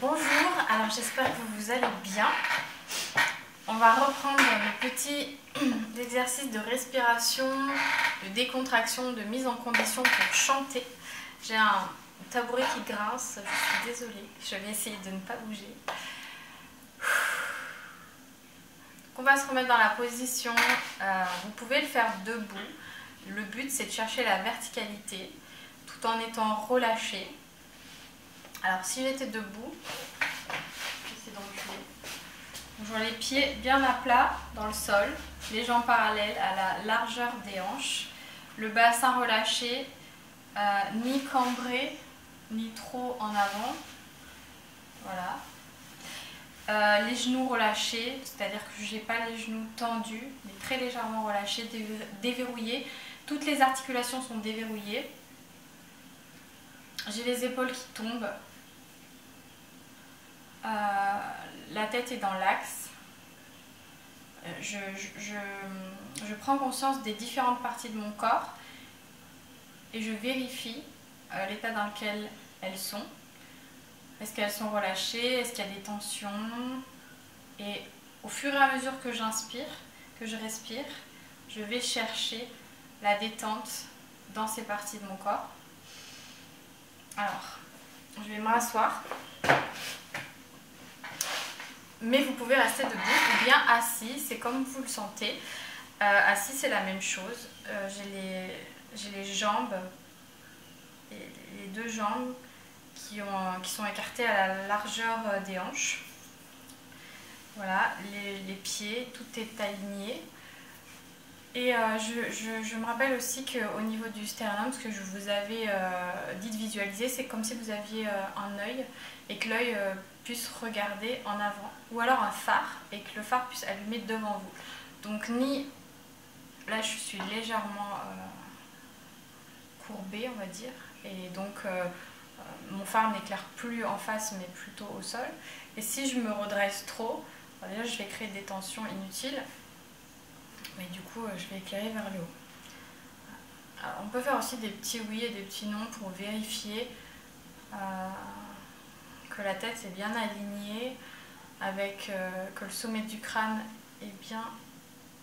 Bonjour, alors j'espère que vous allez bien. On va reprendre le petit exercice de respiration, de décontraction, de mise en condition pour chanter. J'ai un tabouret qui grince, je suis désolée, je vais essayer de ne pas bouger. On va se remettre dans la position, vous pouvez le faire debout. Le but c'est de chercher la verticalité tout en étant relâché. Alors si j'étais debout, j'essaie d'enculer. J'aurai les pieds bien à plat dans le sol, les jambes parallèles à la largeur des hanches, le bassin relâché, ni cambré, ni trop en avant. Voilà. Les genoux relâchés, c'est-à-dire que je n'ai pas les genoux tendus, mais très légèrement relâchés, déverrouillés. Toutes les articulations sont déverrouillées. J'ai les épaules qui tombent. La tête est dans l'axe. Je prends conscience des différentes parties de mon corps et je vérifie l'état dans lequel elles sont. Est-ce qu'elles sont relâchées? Est-ce qu'il y a des tensions? Et au fur et à mesure que j'inspire, que je respire, je vais chercher la détente dans ces parties de mon corps. Alors, je vais m'asseoir. Mais vous pouvez rester debout ou bien assis, c'est comme vous le sentez. Assis, c'est la même chose. J'ai les jambes, les deux jambes qui sont écartées à la largeur des hanches. Voilà, les pieds, tout est aligné. Et je me rappelle aussi qu'au niveau du sternum, ce que je vous avais dit de visualiser, c'est comme si vous aviez un œil et que l'œil puisse regarder en avant. Ou alors un phare et que le phare puisse allumer devant vous. Donc là je suis légèrement courbée, on va dire. Et donc mon phare n'éclaire plus en face mais plutôt au sol. Et si je me redresse trop, déjà je vais créer des tensions inutiles. Mais du coup, je vais éclairer vers le haut. Alors, on peut faire aussi des petits oui et des petits non pour vérifier que la tête est bien alignée, avec que le sommet du crâne est bien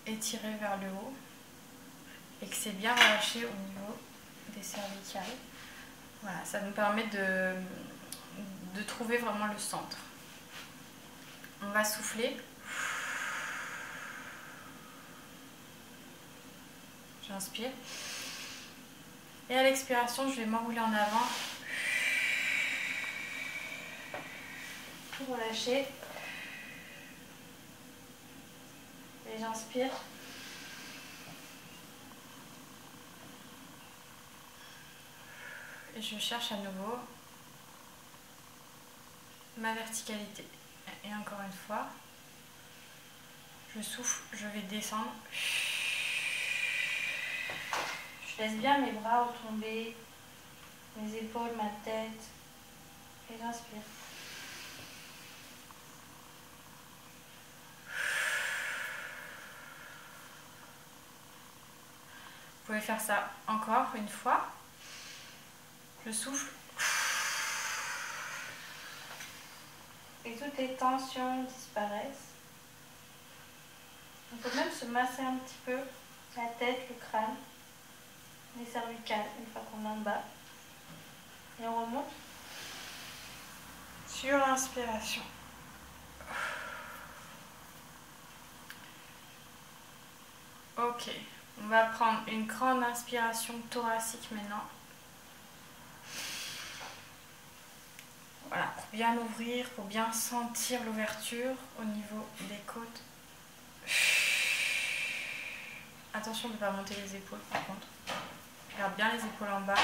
étiré vers le haut et que c'est bien relâché au niveau des cervicales. Voilà, ça nous permet de trouver vraiment le centre. On va souffler. J'inspire. Et à l'expiration, je vais m'enrouler en avant. Tout relâcher. Et j'inspire. Et je cherche à nouveau ma verticalité. Et encore une fois, je souffle, je vais descendre. Je laisse bien mes bras retomber, mes épaules, ma tête, et j'inspire. Vous pouvez faire ça encore une fois. Je souffle. Et toutes les tensions disparaissent. On peut même se masser un petit peu la tête, le crâne, les cervicales une fois qu'on est en bas. Et on remonte sur l'inspiration. Ok, on va prendre une grande inspiration thoracique maintenant. Voilà, pour bien ouvrir, pour bien sentir l'ouverture au niveau des côtes. Attention de ne pas monter les épaules par contre. Garde bien les épaules en bas.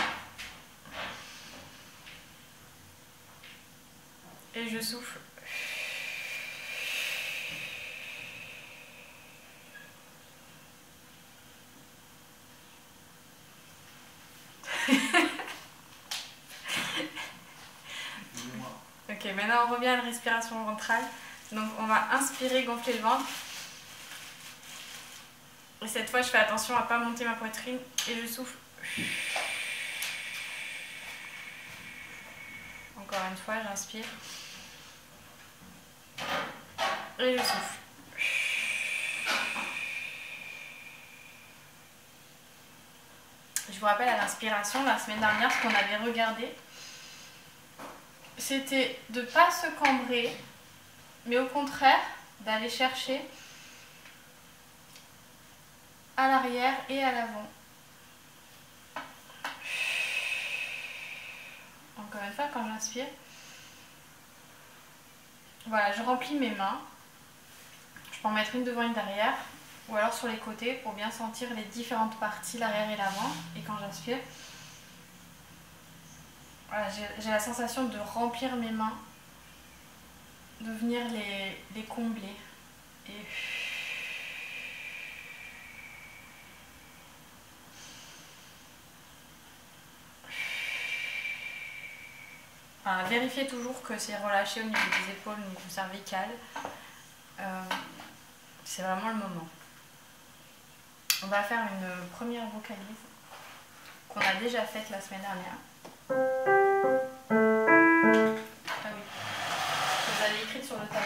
Et je souffle. Ok, maintenant on revient à la respiration ventrale. Donc on va inspirer, gonfler le ventre. Et cette fois je fais attention à ne pas monter ma poitrine. Et je souffle. Encore une fois, j'inspire. et je souffle. Je vous rappelle à l'inspiration, la semaine dernière, ce qu'on avait regardé, c'était de ne pas se cambrer, mais au contraire, d'aller chercher à l'arrière et à l'avant. Encore une fois, quand j'inspire, voilà, je remplis mes mains. Je peux en mettre une devant, une derrière, ou alors sur les côtés pour bien sentir les différentes parties, l'arrière et l'avant. Et quand j'inspire, voilà, j'ai la sensation de remplir mes mains, de venir les combler. Et enfin, vérifiez toujours que c'est relâché au niveau des épaules, au niveau cervical. C'est vraiment le moment. On va faire une première vocalise qu'on a déjà faite la semaine dernière. Ah oui, que vous avez écrite sur le tableau.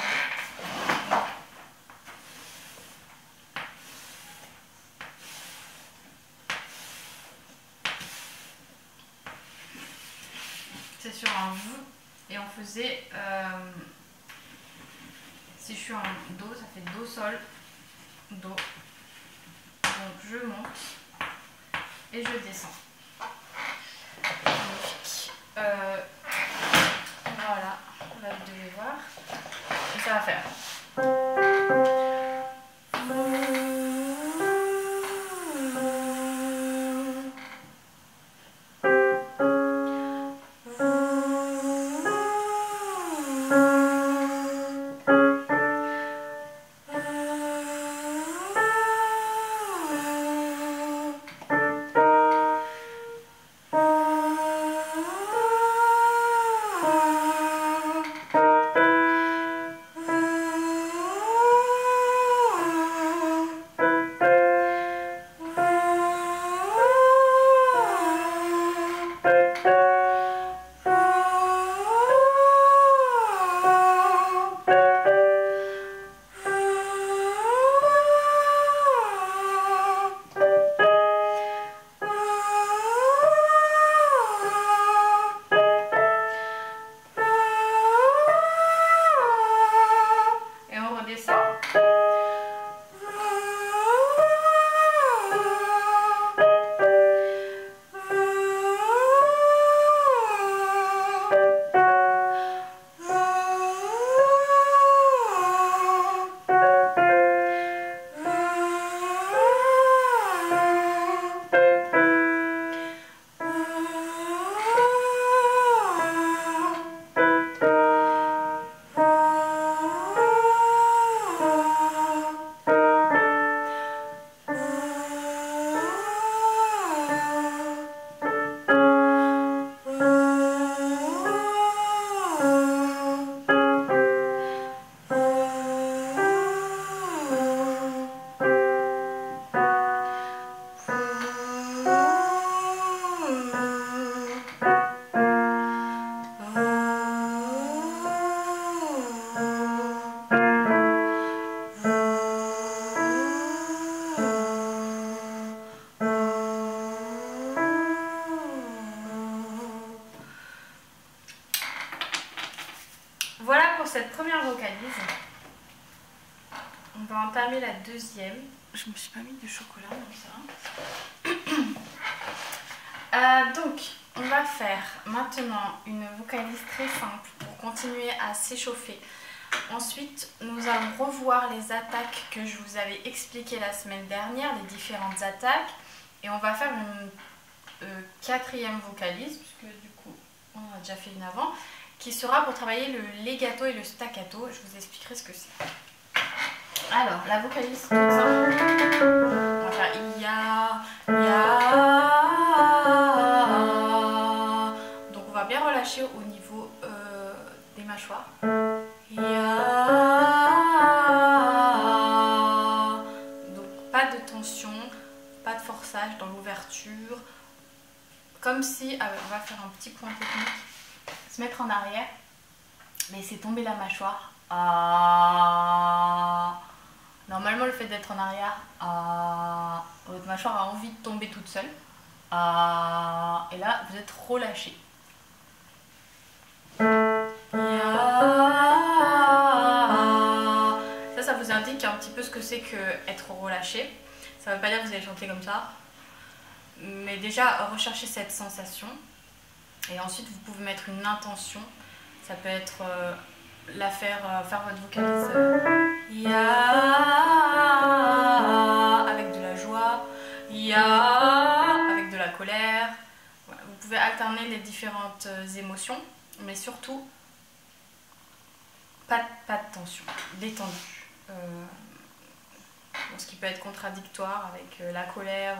C'est sur un V et on faisait, si je suis en Do, ça fait Do, Sol, Do. Donc je monte et je descends. Magnifique. Voilà, là vous devez voir. Et ça va faire. Voilà pour cette première vocalise. On va entamer la deuxième. Je me suis pas mis de chocolat comme ça. Donc, on va faire maintenant une vocalise très simple pour continuer à s'échauffer. Ensuite, nous allons revoir les attaques que je vous avais expliquées la semaine dernière, les différentes attaques. Et on va faire une quatrième vocalise, puisque du coup, on en a déjà fait une avant, qui sera pour travailler le legato et le staccato. Je vous expliquerai ce que c'est. Alors, la vocalise toute simple. On va faire ya, ya. Donc, on va bien relâcher au niveau des mâchoires. Ya. Donc, pas de tension, pas de forçage dans l'ouverture. Comme si, on va faire un petit point technique. Se mettre en arrière, laisser tomber la mâchoire, Ah. Normalement, le fait d'être en arrière, ah, votre mâchoire a envie de tomber toute seule. Ah. Et là, vous êtes relâché. Ça vous indique un petit peu ce que c'est que être relâché. Ça ne veut pas dire que vous allez chanter comme ça. Mais déjà, recherchez cette sensation. Et ensuite, vous pouvez mettre une intention. Ça peut être faire votre vocalise avec de la joie, avec de la colère. Voilà, vous pouvez alterner les différentes émotions, mais surtout, pas de tension, détendu. Ce qui peut être contradictoire avec la colère,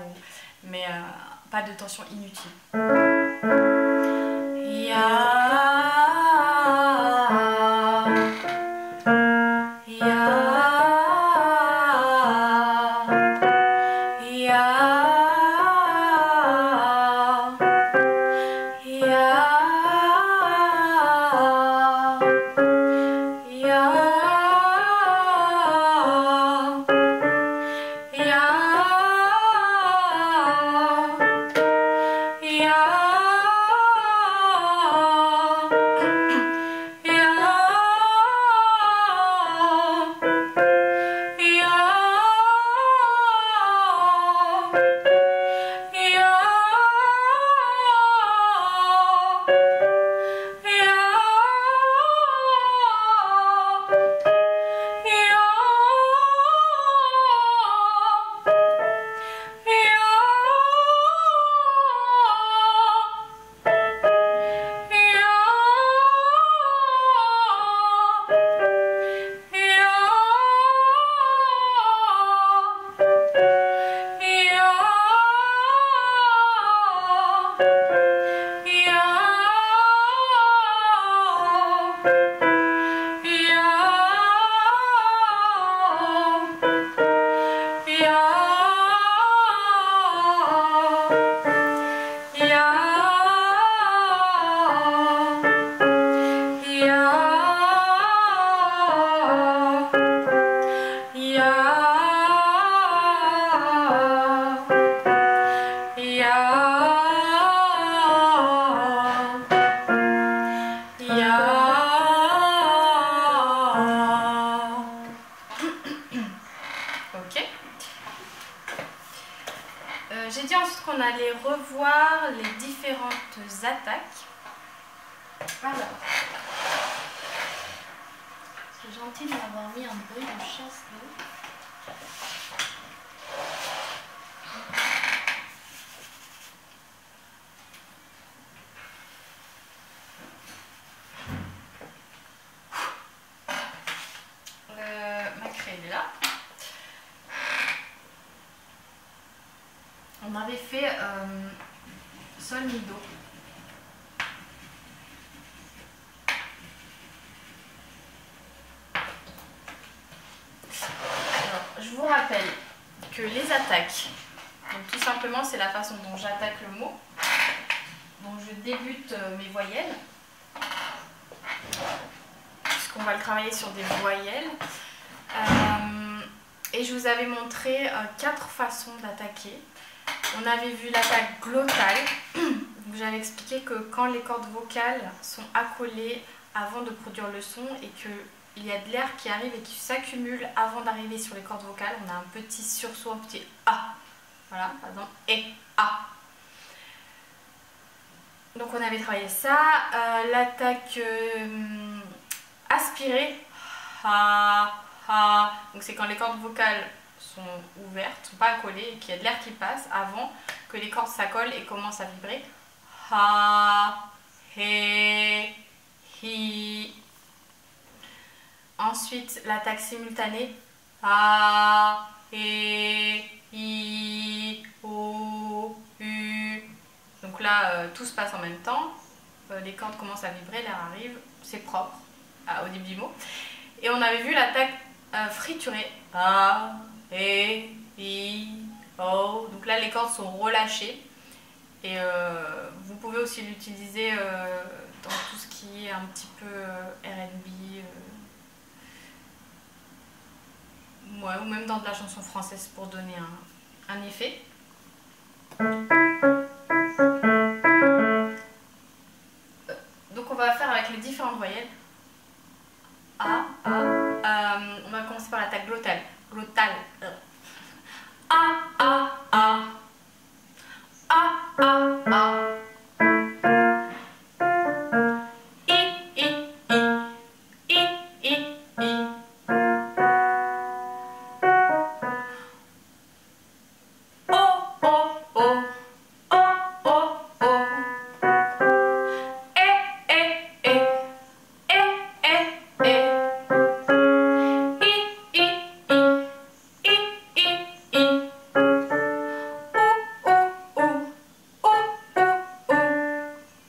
mais pas de tension inutile. J'ai dit ensuite qu'on allait revoir les différentes attaques. Alors, c'est gentil de m'avoir mis un bruit de chasse d'eau. Ma craie est là. On avait fait sol mi do. Alors, je vous rappelle que les attaques, donc tout simplement c'est la façon dont j'attaque le mot. Donc je débute mes voyelles, puisqu'on va le travailler sur des voyelles. Et je vous avais montré 4 façons d'attaquer. On avait vu l'attaque glottale. J'avais expliqué que quand les cordes vocales sont accolées avant de produire le son et qu'il y a de l'air qui arrive et qui s'accumule avant d'arriver sur les cordes vocales, on a un petit sursaut, un petit A. Voilà, par exemple, et A. Donc on avait travaillé ça. L'attaque aspirée, ha, ha. Donc c'est quand les cordes vocales sont ouvertes, sont pas accolées et qu'il y a de l'air qui passe avant que les cordes s'accolent et commencent à vibrer. Ha, he, hi. Ensuite, l'attaque simultanée. Ha, he, hi, o, u. Donc là, tout se passe en même temps. Les cordes commencent à vibrer, l'air arrive. C'est propre au début du mot. Et on avait vu l'attaque friturée. Ha, he, hi, o. Donc là, les cordes sont relâchées. Et vous pouvez aussi l'utiliser dans tout ce qui est un petit peu R&B. Ouais, ou même dans de la chanson française pour donner un effet. Donc on va faire avec les différentes voyelles. A, A. On va commencer par l'attaque glottale. Glottale. A, A, A. A, A, A. I, I, I. I, I, I. O, O, O. O, O, O. E, E, E. E, E, E.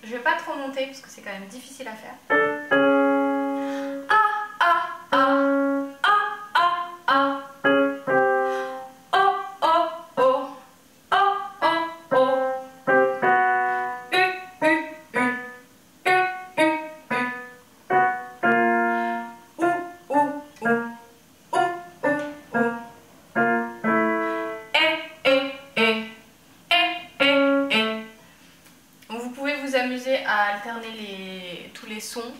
Je vais pas trop monter parce que c'est quand même difficile à faire. A, A, A. A, A, A. O, O, O. O, O, O. U, U, U. U, U, U. Ou, ou, ou. Ou, ou, ou. Et. Donc vous pouvez vous amuser à alterner tous les sons,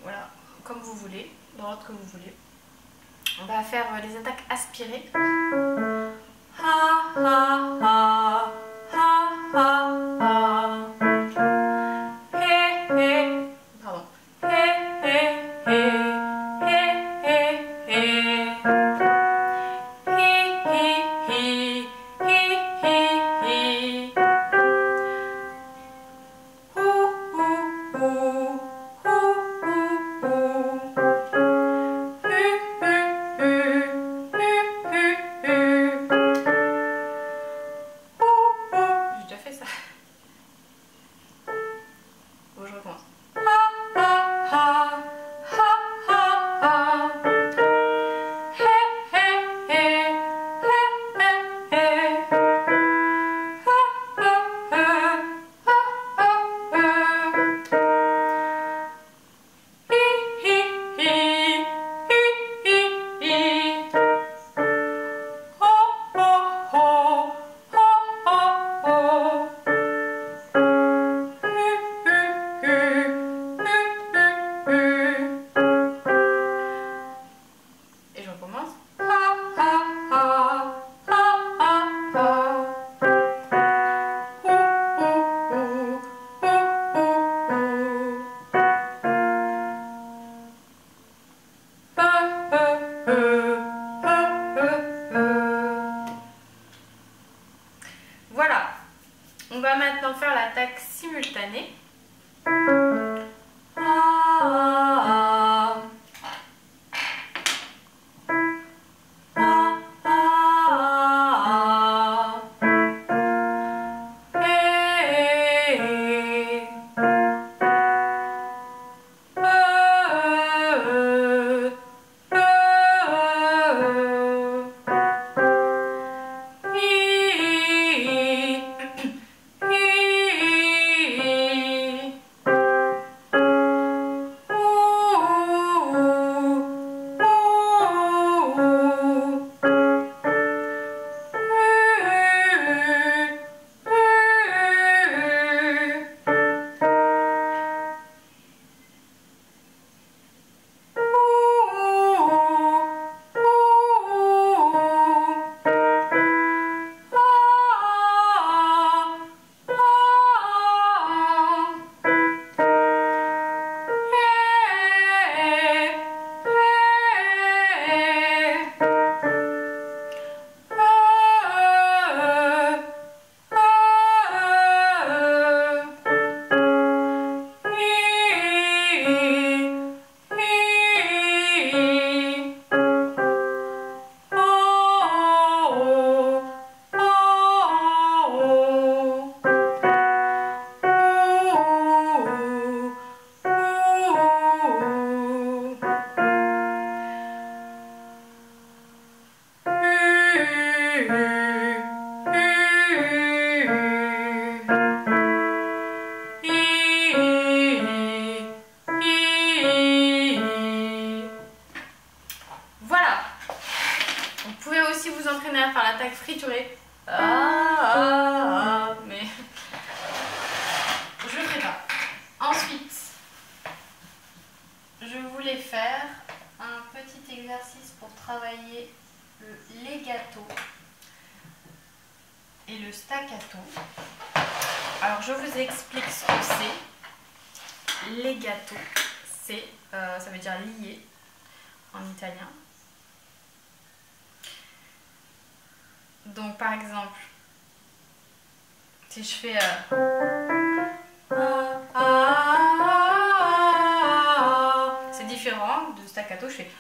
voilà, comme vous voulez, dans l'ordre que vous voulez. On va faire les attaques aspirées. Ha, ha, ha, ha, ha, ha. He, he. Pardon. He, he, he. He, he, he. Hi, hi, hi. Hi, hi, hi. J'ai déjà fait ça. Bon, je recommence. Et je recommence. Voilà. On va maintenant faire l'attaque simultanée. friturer. Mais je le ferai pas. Ensuite, je voulais faire un petit exercice pour travailler le legato et le staccato. Alors je vous explique ce que c'est. Legato, c'est, ça veut dire lié en italien. Donc par exemple, si je fais c'est différent de staccato, je fais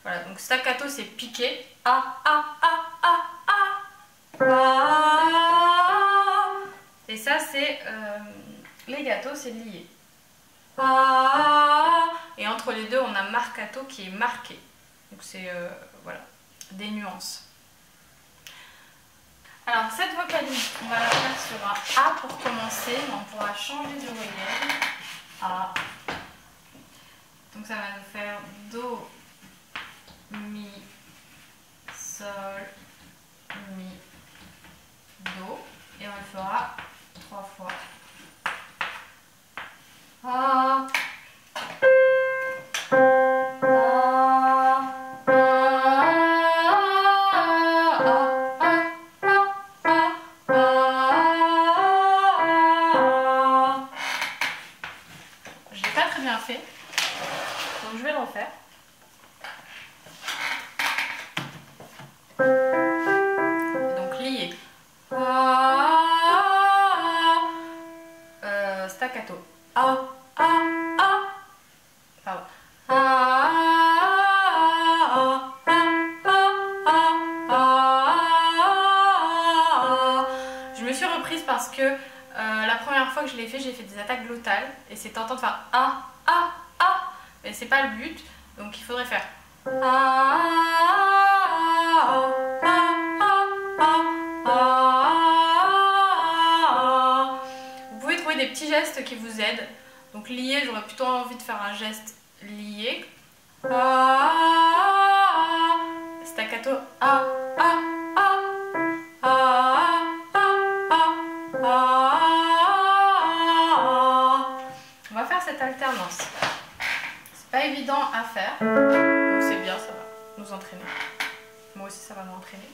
voilà, donc staccato c'est piqué. Et ça c'est legato, c'est lié. Et entre les deux on a marcato qui est marqué. Donc c'est voilà, des nuances. Alors cette vocalise, on va la faire sur un A pour commencer, mais on pourra changer de voyelle. A. Donc ça va nous faire Do, Mi, Sol, Mi, Do. Et on le fera 3 fois. A. Je l'ai pas très bien fait, donc je vais le refaire. Donc lié. Staccato. Pardon. Je me suis reprise parce que la première fois que je l'ai fait, j'ai fait des attaques glottales et c'est tentant de faire mais c'est pas le but, donc il faudrait faire Vous pouvez trouver des petits gestes qui vous aident. Donc lié, j'aurais plutôt envie de faire un geste lié. Staccato. On va faire cette alternance. C'est pas évident à faire, donc c'est bien, ça va nous entraîner. Moi aussi ça va m'entraîner.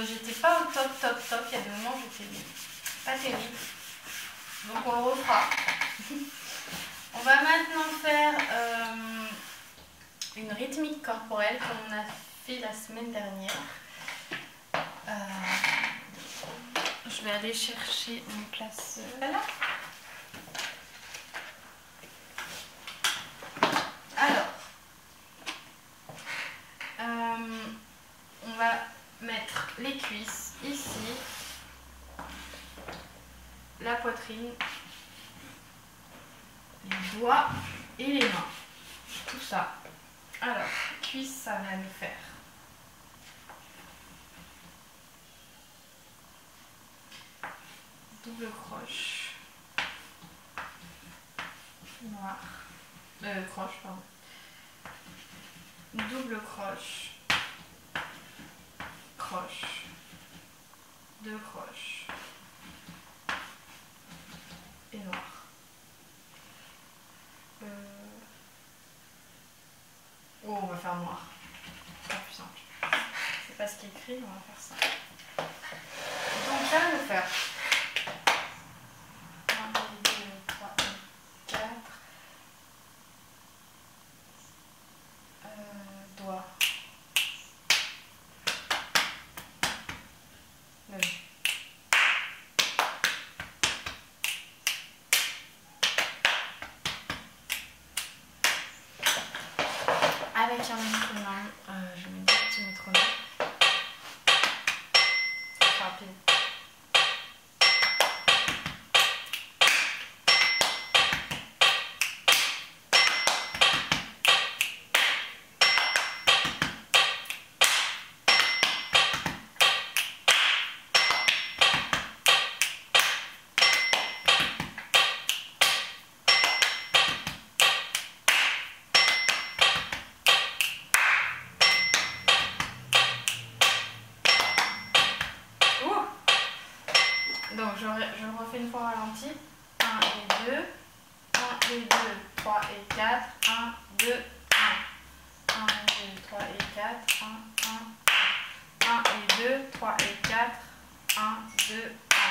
j'étais pas au top. Il y a des moments où j'étais pas terrible. Donc on le refera. On va maintenant faire une rythmique corporelle comme on a fait la semaine dernière. Je vais aller chercher mon classeur. Voilà. Alors, on va mettre les cuisses ici, la poitrine, les doigts et les mains. Tout ça. Alors, cuisses, ça va nous faire double croche noir, croche pardon, double croche, croche, deux croches et noir. Oh, on va faire noir, c'est plus simple. C'est pas ce qui est écrit, mais on va faire ça. Donc ça va nous faire 1, 2, 3, 4 doigts. Avec un métronome, je vais mettre un petit métronome. C'est rapide. Donc je refais une fois ralenti. 1 et 2. 1 et 2, 3 et 4. 1, 2, 1. 1 et 2, 3 et 4. 1, 1. 1 et 2, 3 et 4. 1, 2, 1.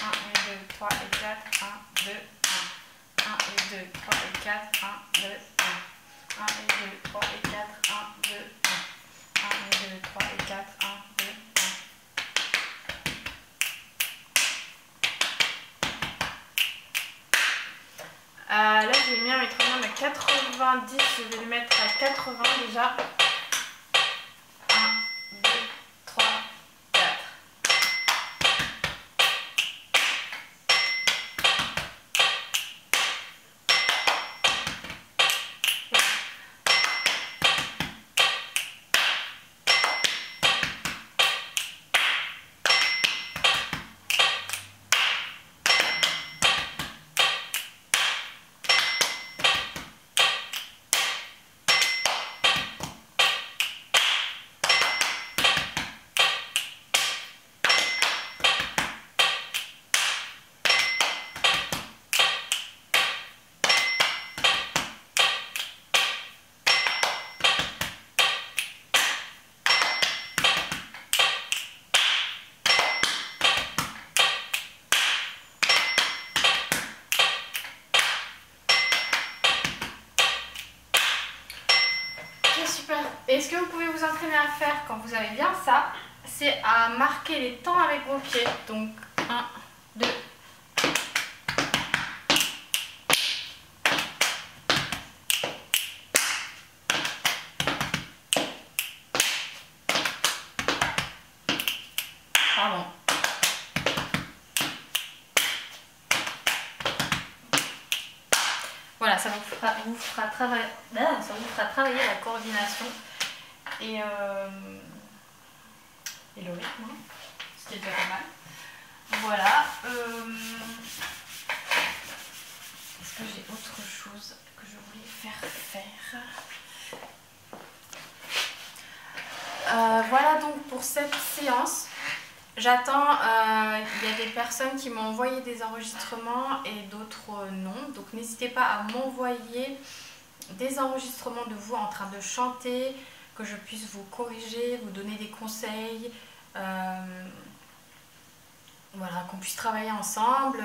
1 et 2, 3 et 4. 1, 2, 1. 1 et 2, 3 et 4. 1, 2, 1. 1 et 2, 3 et 4. 1, 2, 1. 1 et 2, 3 et 4. 1, 2, 1. Là, j'ai mis un métronome à 90, je vais le mettre à 80 déjà. 1, 2, 3, 4. Super. Et ce que vous pouvez vous entraîner à faire quand vous avez bien ça, c'est à marquer les temps avec vos pieds. Donc 1, 2. Pardon. Voilà, ça vous fera travailler la coordination et le rythme, ce qui est déjà pas mal. Voilà. Est-ce que j'ai autre chose que je voulais faire? Voilà donc pour cette séance. J'attends, il y a des personnes qui m'ont envoyé des enregistrements et d'autres non. Donc n'hésitez pas à m'envoyer des enregistrements de vous en train de chanter, que je puisse vous corriger, vous donner des conseils, Voilà, qu'on puisse travailler ensemble,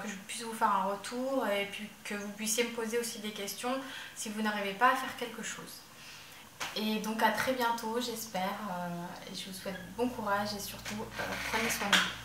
que je puisse vous faire un retour et puis que vous puissiez me poser aussi des questions si vous n'arrivez pas à faire quelque chose. Et donc à très bientôt, j'espère, et je vous souhaite bon courage et surtout prenez soin de vous.